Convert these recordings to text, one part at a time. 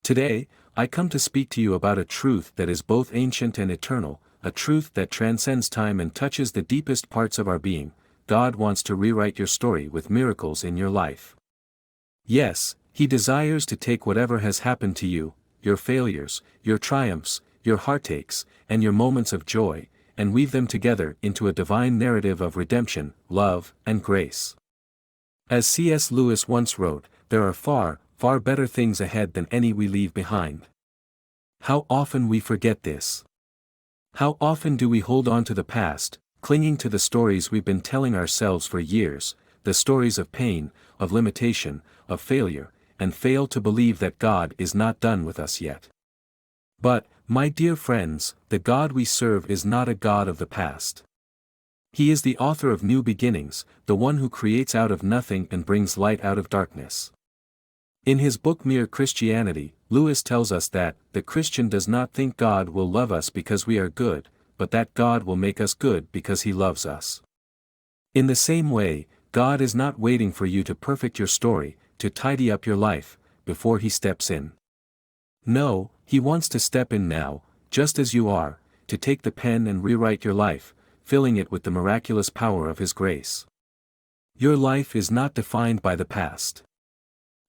Today, I come to speak to you about a truth that is both ancient and eternal, a truth that transcends time and touches the deepest parts of our being. God wants to rewrite your story with miracles in your life. Yes, He desires to take whatever has happened to you, your failures, your triumphs, your heartaches, and your moments of joy, and weave them together into a divine narrative of redemption, love, and grace. As C.S. Lewis once wrote, there are far, far better things ahead than any we leave behind. How often we forget this. How often do we hold on to the past, clinging to the stories we've been telling ourselves for years, the stories of pain, of limitation, of failure, and fail to believe that God is not done with us yet. But, my dear friends, the God we serve is not a God of the past. He is the author of new beginnings, the one who creates out of nothing and brings light out of darkness. In his book Mere Christianity, Lewis tells us that, the Christian does not think God will love us because we are good, but that God will make us good because He loves us. In the same way, God is not waiting for you to perfect your story, to tidy up your life, before He steps in. No, He wants to step in now, just as you are, to take the pen and rewrite your life, filling it with the miraculous power of His grace. Your life is not defined by the past.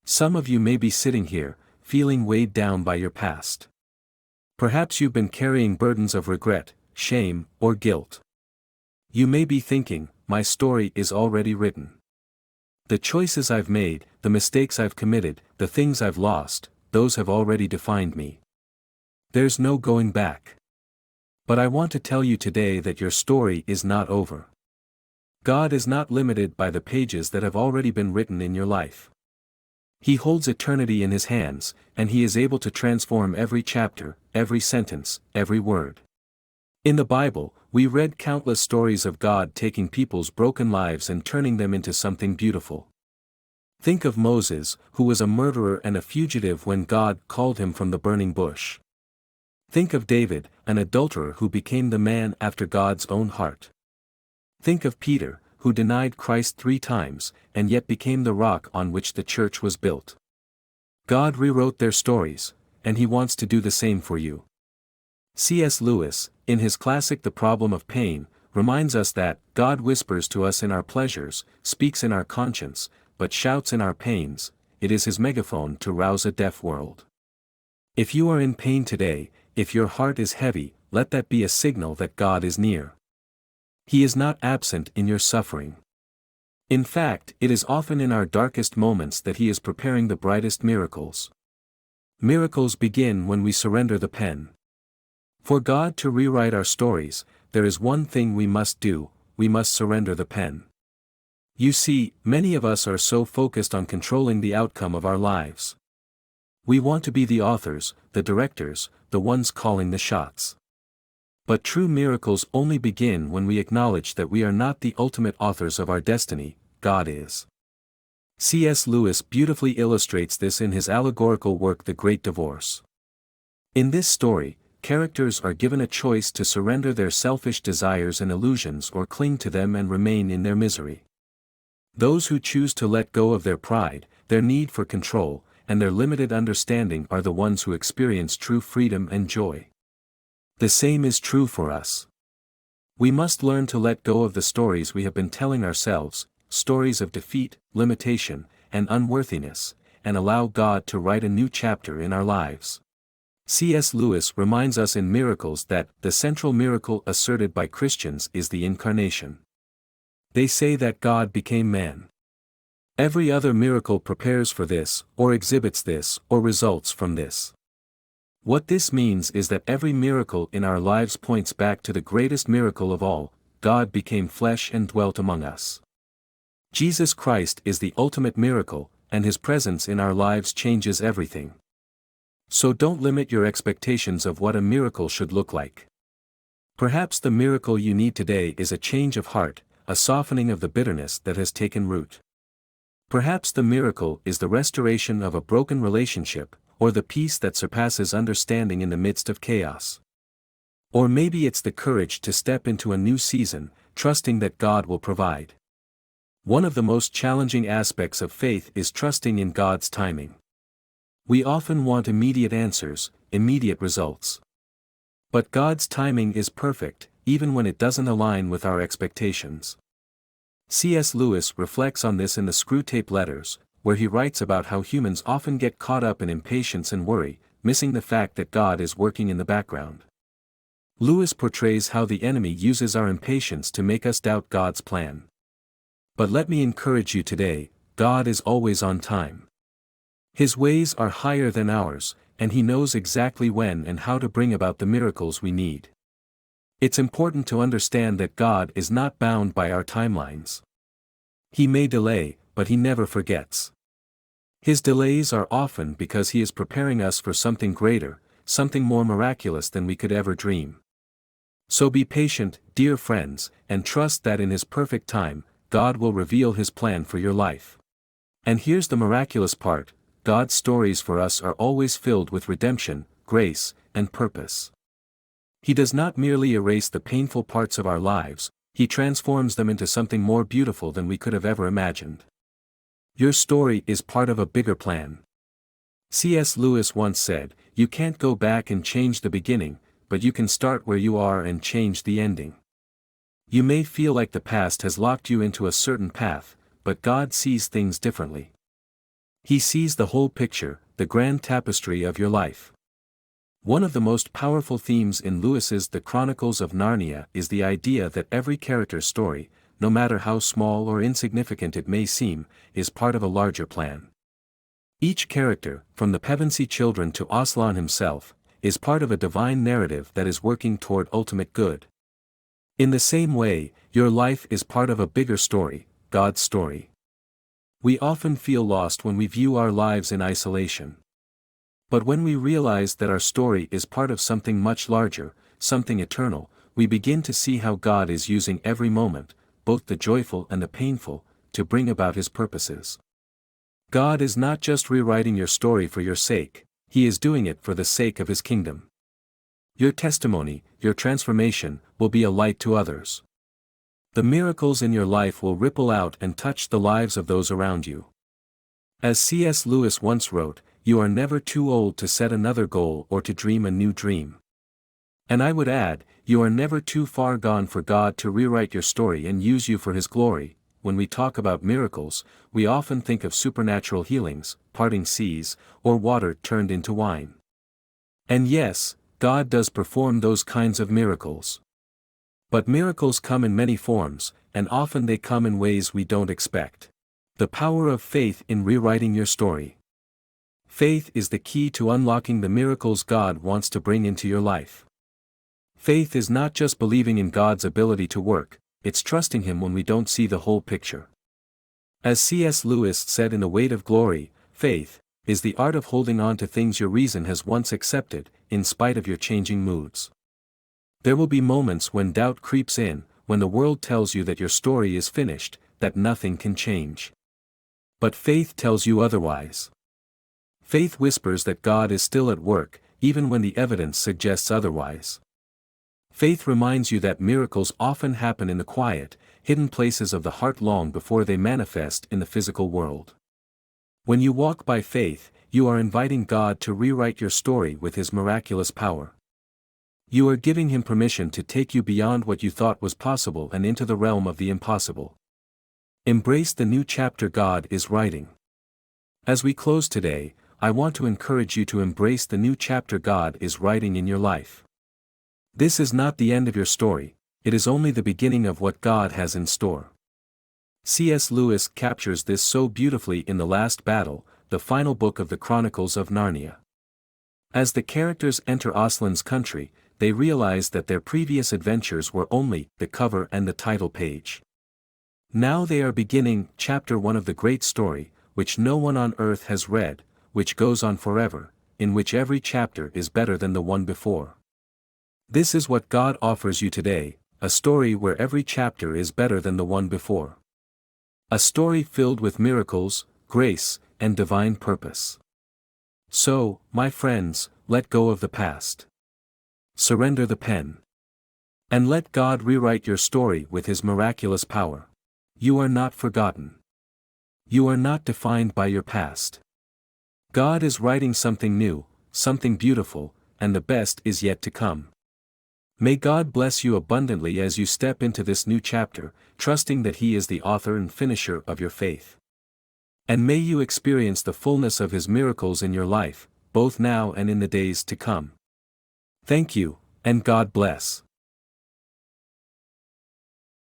Some of you may be sitting here, feeling weighed down by your past. Perhaps you've been carrying burdens of regret, shame, or guilt. You may be thinking, my story is already written. The choices I've made, the mistakes I've committed, the things I've lost, those have already defined me. There's no going back. But I want to tell you today that your story is not over. God is not limited by the pages that have already been written in your life. He holds eternity in His hands, and He is able to transform every chapter, every sentence, every word. In the Bible, we read countless stories of God taking people's broken lives and turning them into something beautiful. Think of Moses, who was a murderer and a fugitive when God called him from the burning bush. Think of David, an adulterer who became the man after God's own heart. Think of Peter, who denied Christ 3 times, and yet became the rock on which the church was built. God rewrote their stories, and He wants to do the same for you. C.S. Lewis, in his classic The Problem of Pain, reminds us that, God whispers to us in our pleasures, speaks in our conscience, but shouts in our pains. It is His megaphone to rouse a deaf world. If you are in pain today, if your heart is heavy, let that be a signal that God is near. He is not absent in your suffering. In fact, it is often in our darkest moments that He is preparing the brightest miracles. Miracles begin when we surrender the pen. For God to rewrite our stories, there is one thing we must do: we must surrender the pen. You see, many of us are so focused on controlling the outcome of our lives. We want to be the authors, the directors, the ones calling the shots. But true miracles only begin when we acknowledge that we are not the ultimate authors of our destiny, God is. C.S. Lewis beautifully illustrates this in his allegorical work The Great Divorce. In this story, characters are given a choice to surrender their selfish desires and illusions or cling to them and remain in their misery. Those who choose to let go of their pride, their need for control, and their limited understanding are the ones who experience true freedom and joy. The same is true for us. We must learn to let go of the stories we have been telling ourselves, stories of defeat, limitation, and unworthiness, and allow God to write a new chapter in our lives. C.S. Lewis reminds us in Miracles that the central miracle asserted by Christians is the Incarnation. They say that God became man. Every other miracle prepares for this, or exhibits this, or results from this. What this means is that every miracle in our lives points back to the greatest miracle of all: God became flesh and dwelt among us. Jesus Christ is the ultimate miracle, and His presence in our lives changes everything. So don't limit your expectations of what a miracle should look like. Perhaps the miracle you need today is a change of heart, a softening of the bitterness that has taken root. Perhaps the miracle is the restoration of a broken relationship, or the peace that surpasses understanding in the midst of chaos. Or maybe it's the courage to step into a new season, trusting that God will provide. One of the most challenging aspects of faith is trusting in God's timing. We often want immediate answers, immediate results. But God's timing is perfect, even when it doesn't align with our expectations. C.S. Lewis reflects on this in the Screwtape Letters, where he writes about how humans often get caught up in impatience and worry, missing the fact that God is working in the background. Lewis portrays how the enemy uses our impatience to make us doubt God's plan. But let me encourage you today, God is always on time. His ways are higher than ours, and He knows exactly when and how to bring about the miracles we need. It's important to understand that God is not bound by our timelines. He may delay, but He never forgets. His delays are often because He is preparing us for something greater, something more miraculous than we could ever dream. So be patient, dear friends, and trust that in His perfect time, God will reveal His plan for your life. And here's the miraculous part: God's stories for us are always filled with redemption, grace, and purpose. He does not merely erase the painful parts of our lives, He transforms them into something more beautiful than we could have ever imagined. Your story is part of a bigger plan. C.S. Lewis once said, "You can't go back and change the beginning, but you can start where you are and change the ending." You may feel like the past has locked you into a certain path, but God sees things differently. He sees the whole picture, the grand tapestry of your life. One of the most powerful themes in Lewis's The Chronicles of Narnia is the idea that every character's story, no matter how small or insignificant it may seem, is part of a larger plan. Each character, from the Pevensey children to Aslan himself, is part of a divine narrative that is working toward ultimate good. In the same way, your life is part of a bigger story, God's story. We often feel lost when we view our lives in isolation. But when we realize that our story is part of something much larger, something eternal, we begin to see how God is using every moment, both the joyful and the painful, to bring about His purposes. God is not just rewriting your story for your sake, He is doing it for the sake of His kingdom. Your testimony, your transformation, will be a light to others. The miracles in your life will ripple out and touch the lives of those around you. As C.S. Lewis once wrote, "You are never too old to set another goal or to dream a new dream." And I would add, you are never too far gone for God to rewrite your story and use you for His glory. When we talk about miracles, we often think of supernatural healings, parting seas, or water turned into wine. And yes, God does perform those kinds of miracles. But miracles come in many forms, and often they come in ways we don't expect. The power of faith in rewriting your story. Faith is the key to unlocking the miracles God wants to bring into your life. Faith is not just believing in God's ability to work, it's trusting Him when we don't see the whole picture. As C.S. Lewis said in The Weight of Glory, faith is the art of holding on to things your reason has once accepted, in spite of your changing moods. There will be moments when doubt creeps in, when the world tells you that your story is finished, that nothing can change. But faith tells you otherwise. Faith whispers that God is still at work, even when the evidence suggests otherwise. Faith reminds you that miracles often happen in the quiet, hidden places of the heart long before they manifest in the physical world. When you walk by faith, you are inviting God to rewrite your story with His miraculous power. You are giving Him permission to take you beyond what you thought was possible and into the realm of the impossible. Embrace the new chapter God is writing. As we close today, I want to encourage you to embrace the new chapter God is writing in your life. This is not the end of your story, it is only the beginning of what God has in store. C.S. Lewis captures this so beautifully in The Last Battle, the final book of the Chronicles of Narnia. As the characters enter Aslan's country, they realize that their previous adventures were only the cover and the title page. Now they are beginning chapter 1 of the great story, which no one on earth has read, which goes on forever, in which every chapter is better than the one before. This is what God offers you today, a story where every chapter is better than the one before. A story filled with miracles, grace, and divine purpose. So, my friends, let go of the past. Surrender the pen. And let God rewrite your story with His miraculous power. You are not forgotten. You are not defined by your past. God is writing something new, something beautiful, and the best is yet to come. May God bless you abundantly as you step into this new chapter, trusting that He is the author and finisher of your faith. And may you experience the fullness of His miracles in your life, both now and in the days to come. Thank you, and God bless.